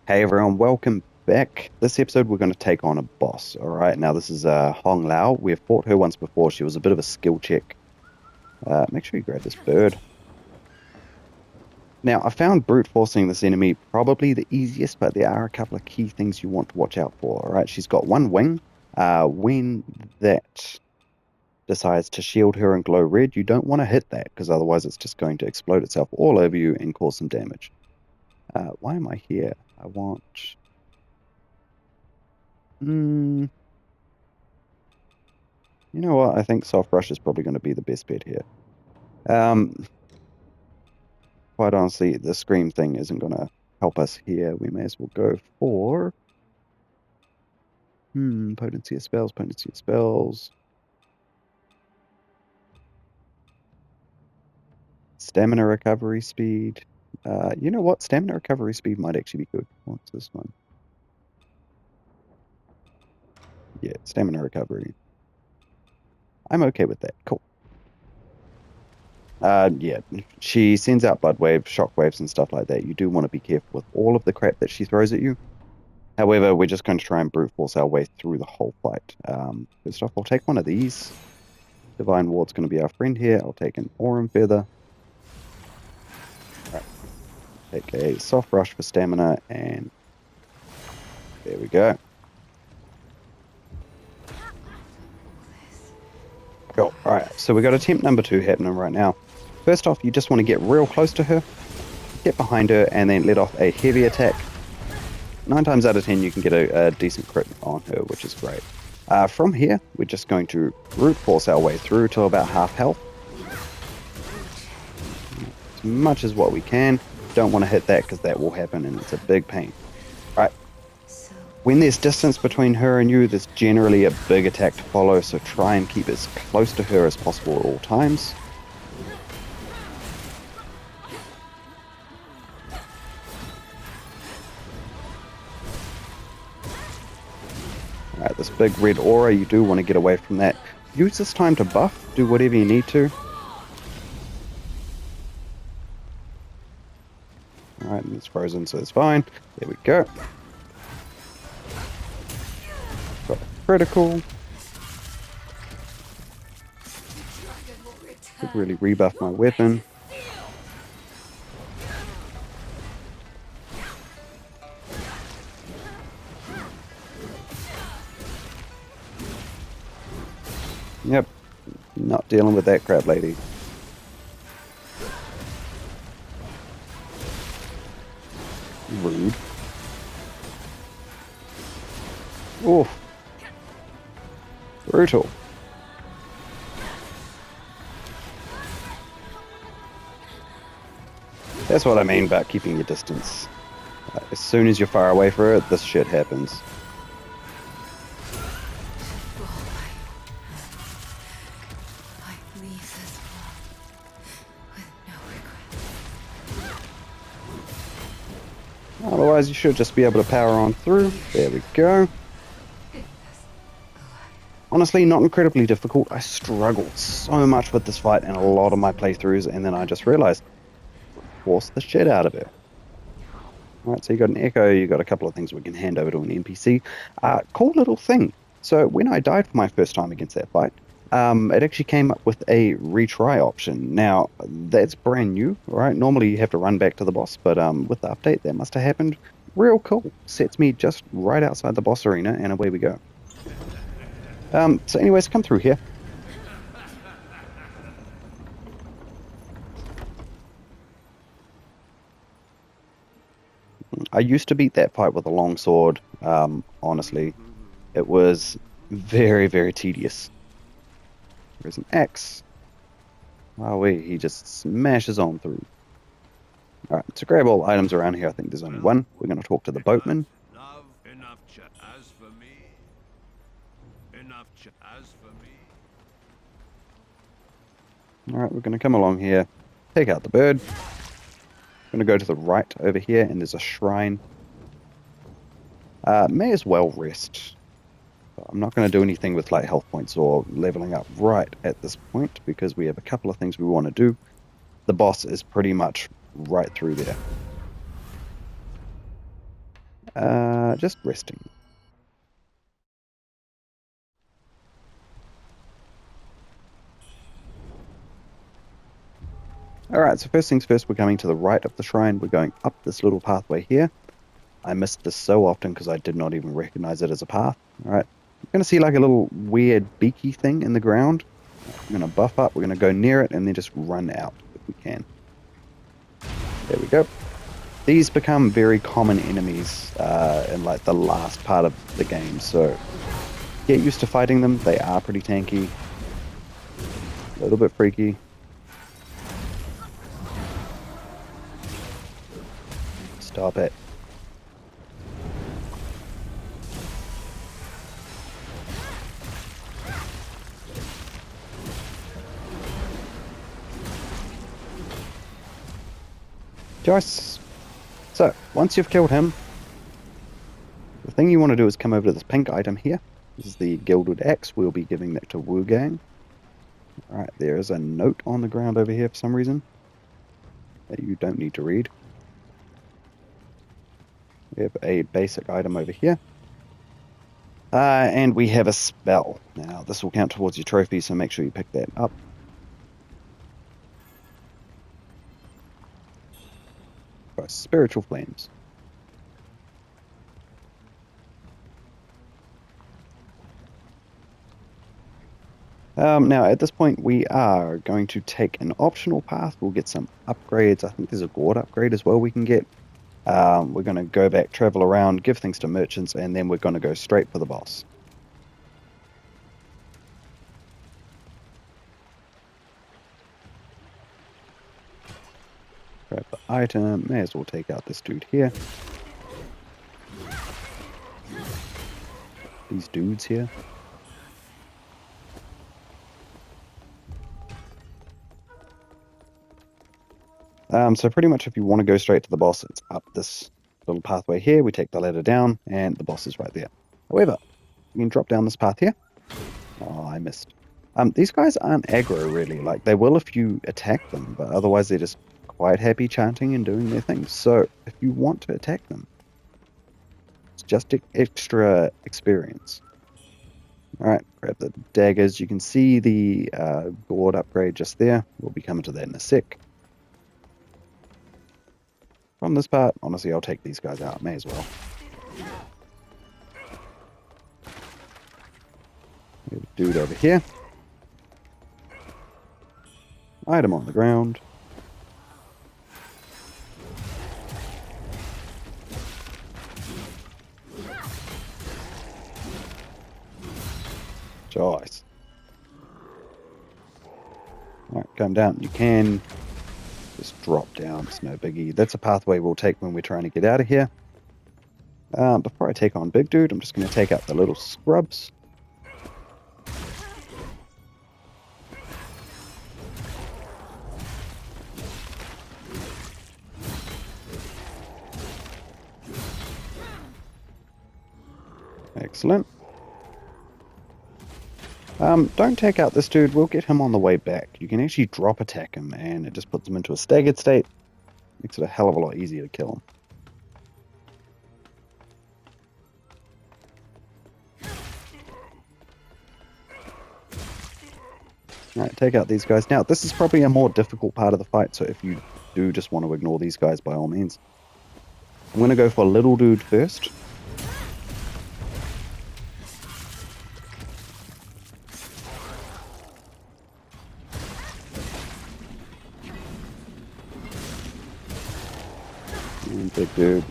Hey everyone, welcome back. This episode we're going to take on a boss. All right, now this is Hong Lao. We've fought her once before. She was a bit of a skill check. Make sure you grab this bird. Now I found brute forcing this enemy probably the easiest, but there are a couple of key things you want to watch out for. All right, she's got one wing. When that decides to shield her and glow red, you don't want to hit that because otherwise it's just going to explode itself all over you and cause some damage. Why am I here? I want. Hmm. You know what? I think soft brush is probably going to be the best bet here. Um, quite honestly, the scream thing isn't going to help us here. We may as well go for potency of spells, potency of spells, stamina recovery speed. You know what? Stamina recovery speed might actually be good. What's this one? Yeah, stamina recovery. I'm okay with that. Cool. Yeah, she sends out blood waves, shock waves, and stuff like that. You do want to be careful with all of the crap that she throws at you. However, we're just going to try and brute force our way through the whole fight. First off, I'll take one of these. Divine Ward's going to be our friend here. I'll take an Aurum Feather. All right. Take a Soft Rush for stamina, and there we go. Cool. All right, so we got attempt number 2 happening right now. First off, you just want to get real close to her, get behind her, and then let off a heavy attack. 9 times out of 10, you can get a decent crit on her, which is great. From here, we're just going to brute force our way through to about half health. As much as what we can. Don't want to hit that because that will happen and it's a big pain. Right. When there's distance between her and you, there's generally a big attack to follow, so try and keep as close to her as possible at all times. Alright, this big red aura, you do want to get away from that. Use this time to buff, do whatever you need to. Alright, and it's frozen, so it's fine. There we go. Got a critical. Could really rebuff my weapon. Yep, not dealing with that crap, lady. Rude. Oh, brutal. That's what I mean about keeping your distance. As soon as you're far away from it, this shit happens. Otherwise, you should just be able to power on through. There we go. Honestly, not incredibly difficult. I struggled so much with this fight in a lot of my playthroughs, and then I just realized, force the shit out of it. Alright, so you got an echo, you got a couple of things we can hand over to an NPC. Cool little thing. So when I died for my first time against that fight, it actually came up with a retry option. Now, that's brand new, right? Normally you have to run back to the boss, but with the update, that must have happened. Real cool. Sets me just right outside the boss arena, and away we go. So anyways, come through here. I used to beat that fight with a long sword. Honestly, it was very, very tedious. There's an axe. Oh wait, he just smashes on through. Alright, so grab all items around here. I think there's only one. We're going to talk to the boatman. Alright, we're going to come along here, take out the bird. Going to go to the right over here, and there's a shrine. May as well rest. I'm not going to do anything with like health points or leveling up right at this point because we have a couple of things we want to do. The boss is pretty much right through there. Just resting. Alright, so first things first, we're coming to the right of the shrine. We're going up this little pathway here. I missed this so often because I did not even recognize it as a path. Alright, you're going to see like a little weird beaky thing in the ground. We're going to buff up, we're going to go near it, and then just run out if we can. There we go. These become very common enemies in like the last part of the game, so get used to fighting them. They are pretty tanky. A little bit freaky. Stop it. Joyce. So, once you've killed him, the thing you want to do is come over to this pink item here. This is the Gilded Axe. We'll be giving that to Wuchang. Alright, there is a note on the ground over here for some reason that you don't need to read. We have a basic item over here. And we have a spell. Now, this will count towards your trophy, so make sure you pick that up. Spiritual Flames. Now, at this point, we are going to take an optional path. We'll get some upgrades. I think there's a gourd upgrade as well we can get. We're going to go back, travel around, give things to merchants, and then we're going to go straight for the boss. Grab the item. May as well take out this dude here. These dudes here. So pretty much if you want to go straight to the boss, it's up this little pathway here. We take the ladder down, and the boss is right there. However, you can drop down this path here. Oh, I missed. These guys aren't aggro, really. Like, they will if you attack them, but otherwise they're just quite happy chanting and doing their thing. So, if you want to attack them, it's just extra experience. Alright, grab the daggers. You can see the gourd upgrade just there. We'll be coming to that in a sec. From this part, honestly, I'll take these guys out. May as well. We have a dude over here. Item on the ground. Choice. Alright, come down. You can just drop down. It's no biggie. That's a pathway we'll take when we're trying to get out of here. Before I take on Big Dude, I'm just going to take out the little scrubs. Excellent. Don't take out this dude. We'll get him on the way back. You can actually drop attack him, and it just puts him into a staggered state. Makes it a hell of a lot easier to kill him. Alright, take out these guys. Now, this is probably a more difficult part of the fight, so if you do just want to ignore these guys, by all means. I'm going to go for Little Dude first. And Big Dude.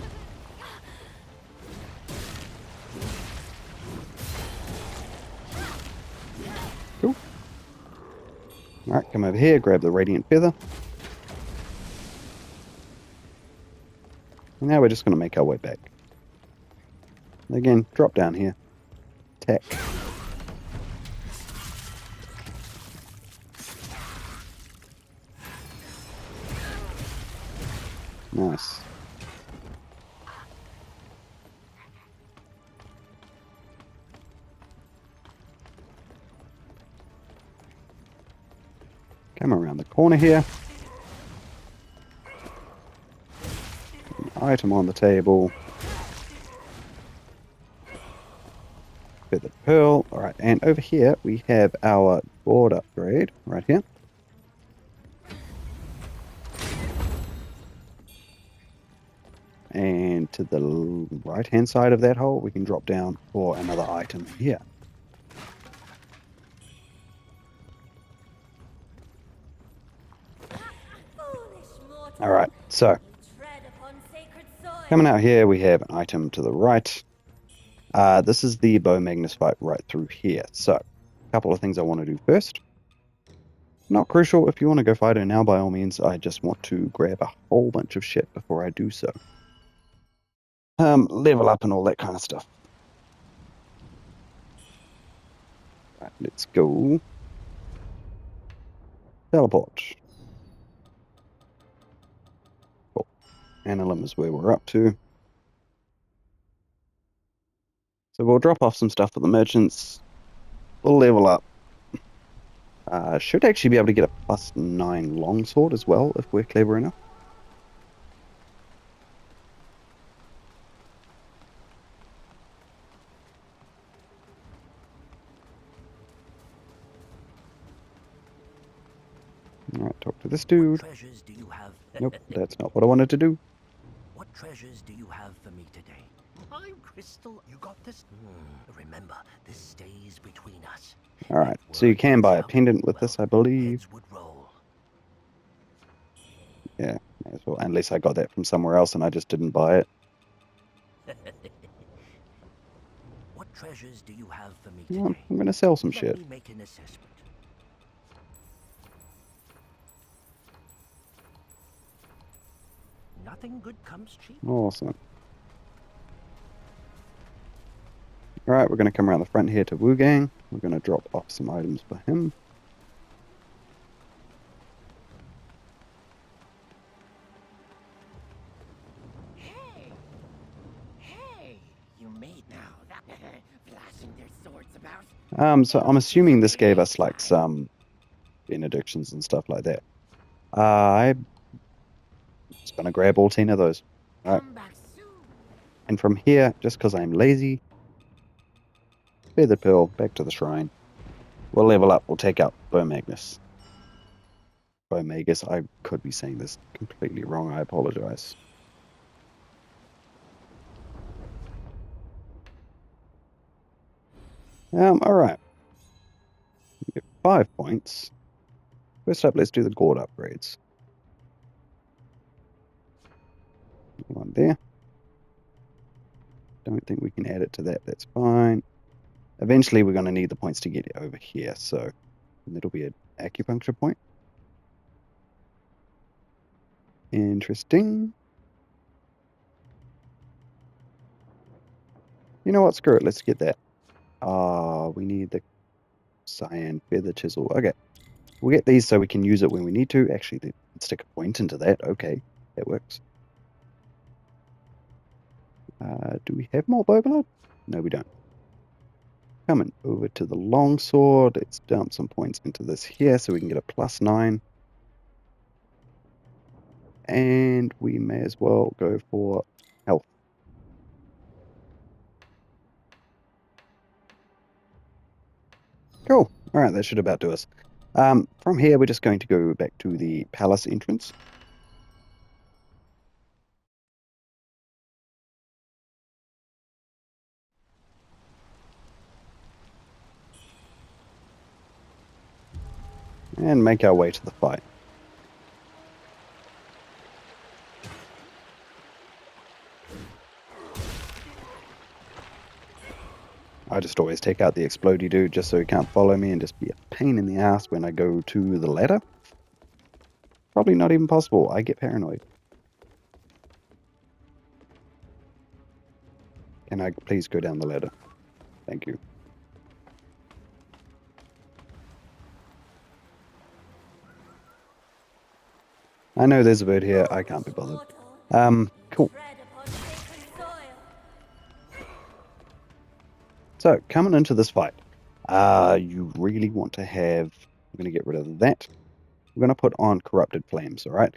Cool. Alright, come over here, grab the Radiant Feather. And now we're just going to make our way back. Again, drop down here. Attack. Nice. Come around the corner here. An item on the table. Feathered pearl. Alright, and over here we have our board upgrade right here. And to the right hand side of that hole, we can drop down for another item here. Alright, so coming out here, we have an item to the right. This is the bow magnus fight right through here. So, a couple of things I want to do first. Not crucial. If you want to go fight her now, by all means, I just want to grab a whole bunch of shit before I do so. Level up and all that kind of stuff. Right, let's go. Teleport. Cool. Annulum is where we're up to. So we'll drop off some stuff for the merchants. We'll level up. Should actually be able to get a +9 longsword as well if we're clever enough. Alright, talk to this dude. Treasures do you have? Nope, that's not what I wanted to do. What treasures do you have for me today? My crystal, you got this? Remember, this stays between us. Alright, so you can buy a pendant with this, I believe. Would roll. Yeah, may as well. Unless I got that from somewhere else and I just didn't buy it. What treasures do you have for me Well, today? I'm going to sell some Let shit. me make an assessment. Nothing good comes cheap. Awesome. Alright, we're going to come around the front here to Wuchang. We're going to drop off some items for him. Hey, you made now. Flashing their swords about. So I'm assuming this gave us like some benedictions and stuff like that. I'm just going to grab all 10 of those. Alright. Come back soon. And from here, just because I'm lazy, Feathered Pearl, back to the shrine. We'll level up, we'll take out Bow Magnus. Bow Magus, I could be saying this completely wrong, I apologize. Alright. We get 5 points. First up, let's do the gourd upgrades. One there. Don't think we can add it to that, that's fine. Eventually we're going to need the points to get it over here, so that'll be an acupuncture point. Interesting. You know what, screw it, let's get that. We need the cyan feather chisel. Okay, we'll get these so we can use it when we need to. Actually, let's stick a point into that. Okay, that works. Do we have more bow blood? No, we don't. Coming over to the longsword. Let's dump some points into this here so we can get a +9. And we may as well go for health. Cool. Alright, that should about do us. From here, we're just going to go back to the palace entrance. And make our way to the fight. I just always take out the explodey dude just so he can't follow me and just be a pain in the ass when I go to the ladder. Probably not even possible. I get paranoid. Can I please go down the ladder? Thank you. I know there's a bird here. I can't be bothered. Cool. So, coming into this fight, you really want to have... I'm going to get rid of that. We're going to put on Corrupted Flames, alright?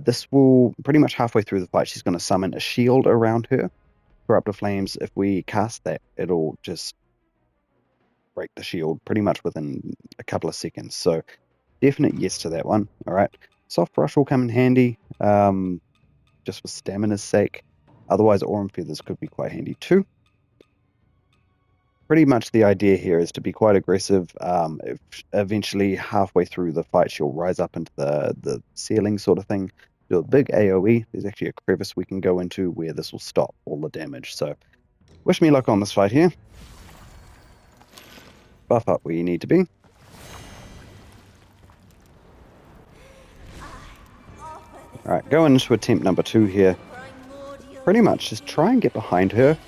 This will, pretty much halfway through the fight, she's going to summon a shield around her. Corrupted Flames, if we cast that, it'll just break the shield pretty much within a couple of seconds. So definite yes to that one. All right. Soft brush will come in handy, just for stamina's sake. Otherwise, Aurum Feathers could be quite handy too. Pretty much the idea here is to be quite aggressive. If eventually, halfway through the fight, she'll rise up into the ceiling sort of thing, do a big AoE. There's actually a crevice we can go into where this will stop all the damage. So wish me luck on this fight here. Buff up where you need to be. Alright, going into attempt number 2 here. Pretty much just try and get behind her.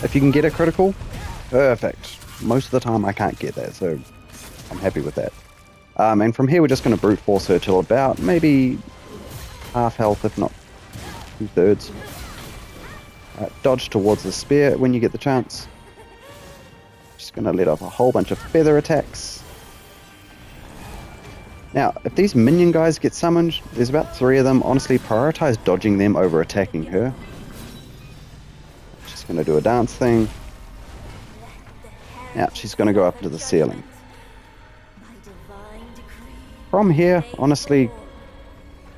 If you can get a critical, perfect. Most of the time I can't get that, so I'm happy with that. And from here we're just going to brute force her till about maybe half health, if not 2/3. Dodge towards the spear when you get the chance. Just going to let off a whole bunch of feather attacks. Now, if these minion guys get summoned, there's about 3 of them. Honestly, prioritize dodging them over attacking her. She's going to do a dance thing. Now, she's going to go up into the ceiling. From here, honestly,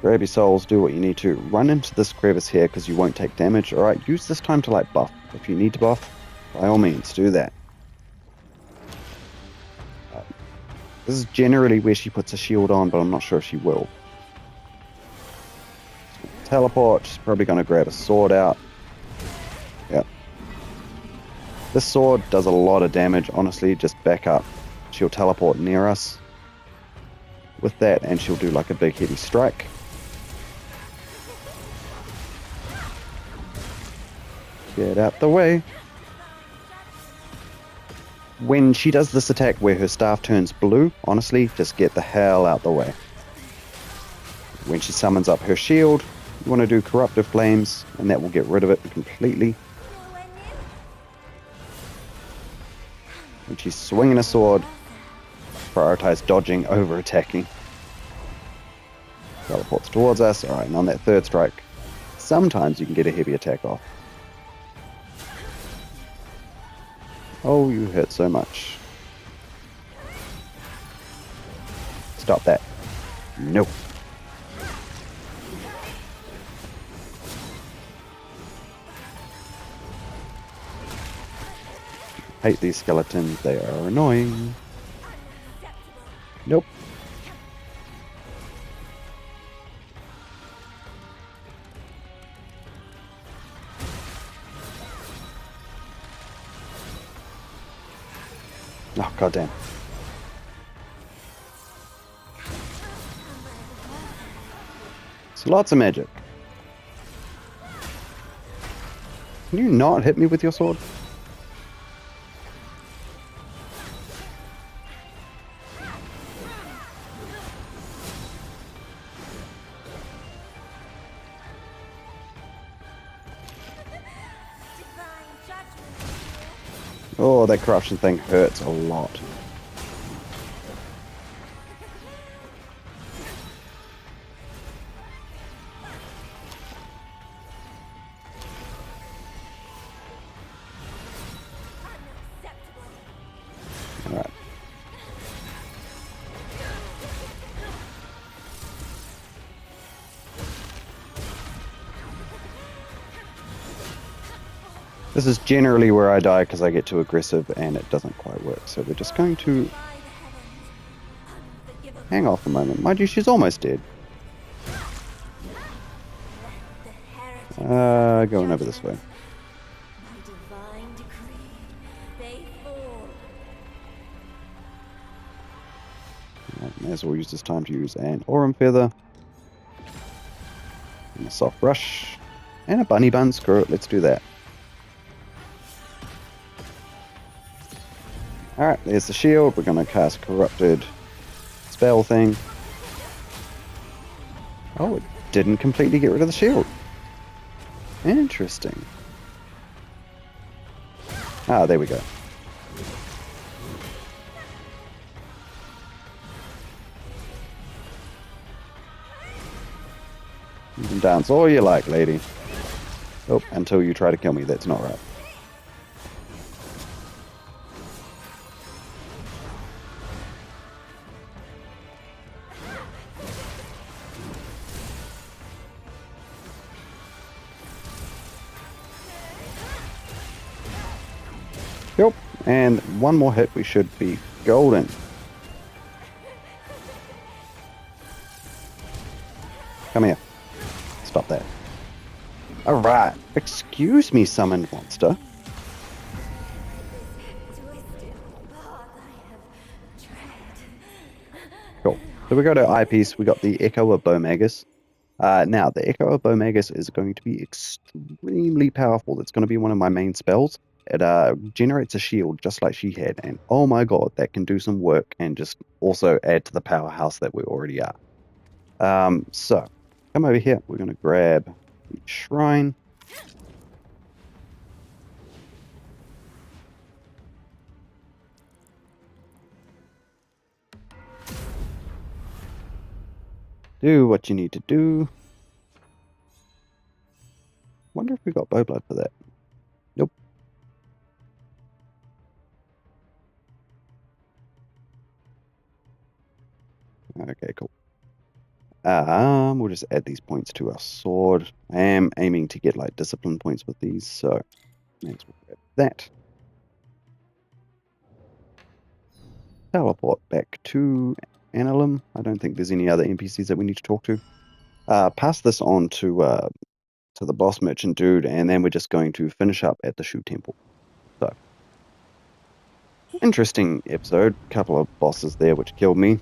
grab your souls, do what you need to. Run into this crevice here because you won't take damage. Alright, use this time to like buff. If you need to buff, by all means, do that. This is generally where she puts a shield on, but I'm not sure if she will. Teleport, she's probably going to grab a sword out. Yep. This sword does a lot of damage, honestly, just back up. She'll teleport near us with that, and she'll do like a big heavy strike. Get out the way. When she does this attack where her staff turns blue, honestly, just get the hell out the way. When she summons up her shield, you want to do Corruptive Flames, and that will get rid of it completely. When she's swinging a sword, prioritize dodging over attacking. Teleports towards us. Alright, and on that 3rd strike, sometimes you can get a heavy attack off. Oh, you hurt so much. Stop that. Nope. Hate these skeletons, they are annoying. Nope. Oh, goddamn. It's lots of magic. Can you not hit me with your sword? Oh, that corruption thing hurts a lot. Alright. This is generally where I die because I get too aggressive and it doesn't quite work. So we're just going to hang off a moment. Mind you, she's almost dead. Going over this way. Right, may as well use this time to use an Aurum Feather. And a soft brush. And a bunny bun. Screw it, let's do that. Alright, there's the shield. We're going to cast Corrupted Spell thing. Oh, it didn't completely get rid of the shield. Interesting. Ah, there we go. You can dance all you like, lady. Oh, until you try to kill me, that's not right. And one more hit, we should be golden. Come here. Stop that. Alright. Excuse me, summoned monster. Cool. So we got our eyepiece, we got the Echo of Bomagus. Now, the Echo of Bomagus is going to be extremely powerful. It's going to be one of my main spells. It generates a shield just like she had, and oh my god, that can do some work and just also add to the powerhouse that we already are. So, come over here. We're going to grab the shrine. Do what you need to do. Wonder if we got bow blood for that. Nope. Okay, cool. We'll just add these points to our sword. I am aiming to get like discipline points with these, so may as well grab that. Teleport back to Annalum. I don't think there's any other NPCs that we need to talk to. Pass this on to the boss merchant dude, and then we're just going to finish up at the Shu Temple. So, interesting episode. Couple of bosses there which killed me.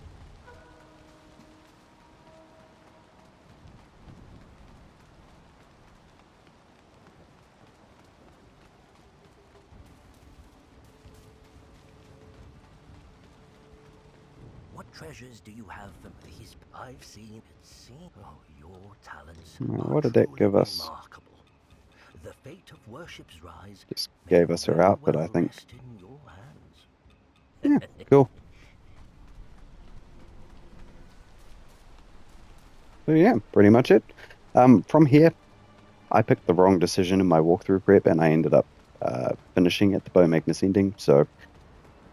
What treasures do you have from these? I've seen. Oh, your talents What are did that truly give us? remarkable. The fate of worship's rise Just may gave us her very outfit, well I think. rest in your hands. Yeah, cool. So yeah, pretty much it. From here, I picked the wrong decision in my walkthrough prep, and I ended up finishing at the Bow Magnus ending. So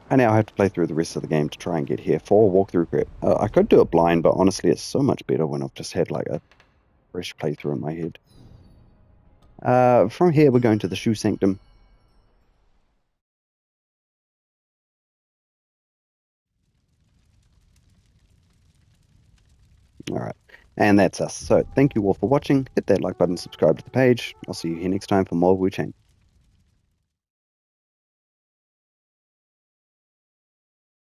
I now have to play through the rest of the game to try and get here for walkthrough prep. I could do it blind, but honestly, it's so much better when I've just had like a fresh playthrough in my head. From here, we're going to the Shoe Sanctum. All right, and that's us. So thank you all for watching. Hit that like button, subscribe to the page. I'll see you here next time for more Wuchang.